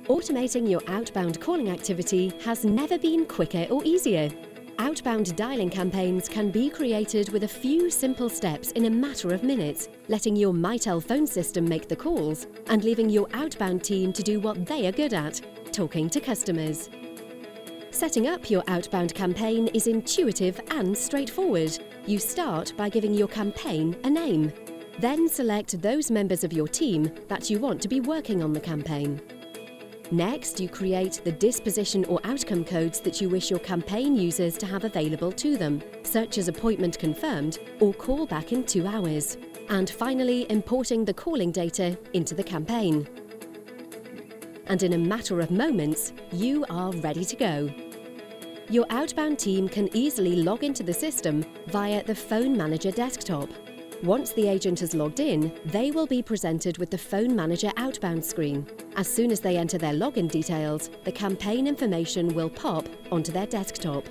Automating your outbound calling activity has never been quicker or easier. Outbound dialing campaigns can be created with a few simple steps in a matter of minutes, letting your Mitel phone system make the calls and leaving your outbound team to do what they are good at, talking to customers. Setting up your outbound campaign is intuitive and straightforward. You start by giving your campaign a name. Then select those members of your team that you want to be working on the campaign. Next, you create the disposition or outcome codes that you wish your campaign users to have available to them, such as appointment confirmed or call back in 2 hours. And finally, importing the calling data into the campaign. And in a matter of moments, you are ready to go. Your outbound team can easily log into the system via the Phone Manager desktop. Once the agent has logged in, they will be presented with the Phone Manager Outbound screen. As soon as they enter their login details, the campaign information will pop onto their desktop.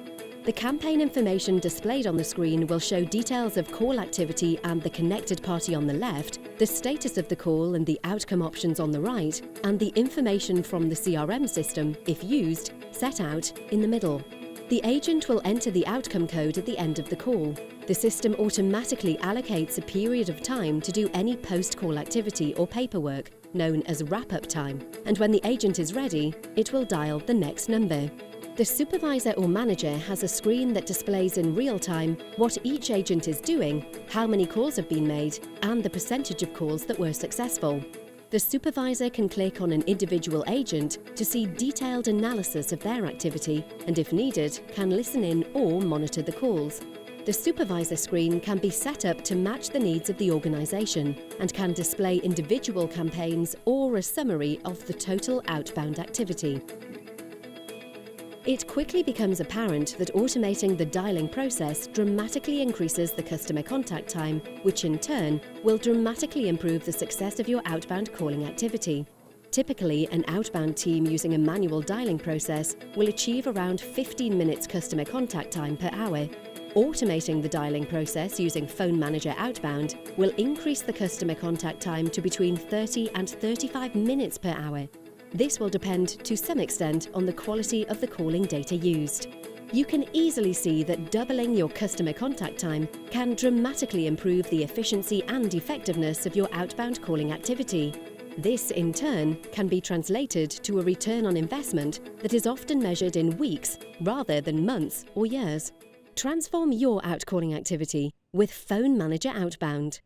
The campaign information displayed on the screen will show details of call activity and the connected party on the left, the status of the call and the outcome options on the right, and the information from the CRM system, if used, set out in the middle. The agent will enter the outcome code at the end of the call. The system automatically allocates a period of time to do any post-call activity or paperwork, known as wrap-up time, and when the agent is ready, it will dial the next number. The supervisor or manager has a screen that displays in real time what each agent is doing, how many calls have been made, and the percentage of calls that were successful. The supervisor can click on an individual agent to see detailed analysis of their activity and, if needed, can listen in or monitor the calls. The supervisor screen can be set up to match the needs of the organization and can display individual campaigns or a summary of the total outbound activity. It quickly becomes apparent that automating the dialing process dramatically increases the customer contact time, which in turn will dramatically improve the success of your outbound calling activity. Typically, an outbound team using a manual dialing process will achieve around 15 minutes customer contact time per hour. Automating the dialing process using Phone Manager Outbound will increase the customer contact time to between 30 and 35 minutes per hour. This will depend to some extent on the quality of the calling data used. You can easily see that doubling your customer contact time can dramatically improve the efficiency and effectiveness of your outbound calling activity. This, in turn, can be translated to a return on investment that is often measured in weeks rather than months or years. Transform your outcalling activity with Phone Manager Outbound.